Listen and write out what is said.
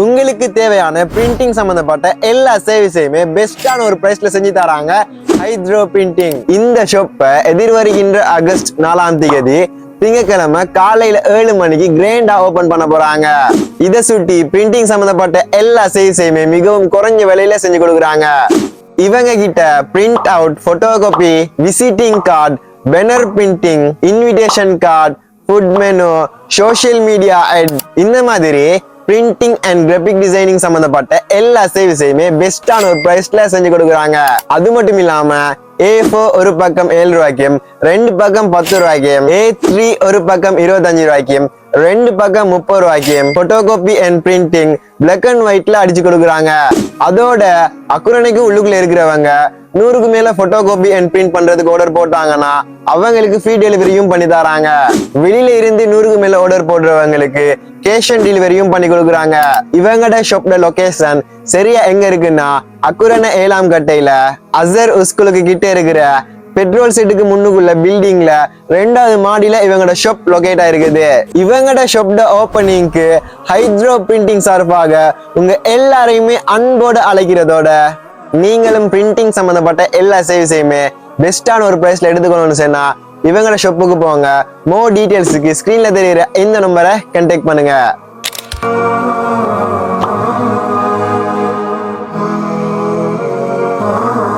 உங்களுக்கு தேவையான பிரிண்டிங் சம்பந்தப்பட்ட எல்லா சர்வீஸையுமே பெஸ்டான ஒரு பிரைஸ்ல செஞ்சு தராங்க ஹைட்ரோ பிரிண்டிங். இந்த ஷாப்பை எதிர்வருகின்ற ஆகஸ்ட் 4ஆம் தேதி திங்கட்கிழமை காலையில 7 மணிக்கு கிராண்டா ஓபன் பண்ண போறாங்க. இதை சுட்டி பிரிண்டிங் சம்பந்தப்பட்ட எல்லா சர்வீஸையுமே மிகவும் குறைஞ்ச விலையில செஞ்சு கொடுக்குறாங்க. இவங்க கிட்ட print out, photocopy, visiting card, banner printing, invitation card, food menu, social media ad, இந்த மாதிரி பிரிண்டிங் அண்ட் கிராபிக் டிசைனிங் சம்பந்தப்பட்ட எல்லா சர்வீஸையுமே பெஸ்டான ஒரு பிரைஸ்ல செஞ்சு கொடுக்குறாங்க. அது மட்டும் இல்லாம A4 ஒரு பக்கம் 7 ரூபாய்க்கும், 2 பக்கம் 10 ரூபாய்க்கும், A3 ஒரு பக்கம் 25 ரூபாய்க்கும், 2 பக்கம் 30 ரூபாய்க்கும் போட்டோகாபி அண்ட் பிரிண்டிங் பிளாக் அண்ட் ஒயிட்ல அடிச்சு கொடுக்குறாங்க. அதோட அக்குரணைக்கு உள்ளுக்குள்ள இருக்கிறவங்க 100க்கு மேல போட்டோகாபி அண்ட் பிரிண்ட் பண்றதுக்கு ஆர்டர் போட்டாங்கன்னா அவங்களுக்கு ஃப்ரீ டெலிவரியும் பண்ணி தராங்க. வெளியில இருந்து 100க்கு மேல ஆர்டர் போடுறவங்களுக்கு கேஷ் ஆன் டெலிவரியும் பண்ணி கொடுக்குறாங்க. இவங்கட ஷாப்ல லொகேஷன் சரியா எங்க இருக்குன்னா அக்குரணை 7ஆம் கட்டையில அசர் ஸ்கூலுக்கு கிட்ட இருக்கிற பெட்ரோல் செட்டுக்கு முன்னுக்குள்ள பில்டிங்ல 2வது மாடியில இவங்கட ஷாப் லொகேட் ஆயிருக்குது. இவங்கட ஷாப்ட ஓபனிங்க்கு ஹைட்ரோ பிரிண்டிங் சார்பாக உங்க எல்லாரையுமே அன்போடு அழைக்கிறதோட நீங்களும் பிரிண்டிங் சம்பந்தப்பட்ட எல்லா சர்வீஸையுமே பெஸ்டான ஒரு பிரைஸ்ல எடுத்துக்கணும்னு சொன்னா இவங்களோட ஷாப்புக்கு போங்க. மோர் டீடைல்ஸுக்கு ஸ்கிரீன்ல தெரியுற இந்த நம்பரை கான்டாக்ட் பண்ணுங்க.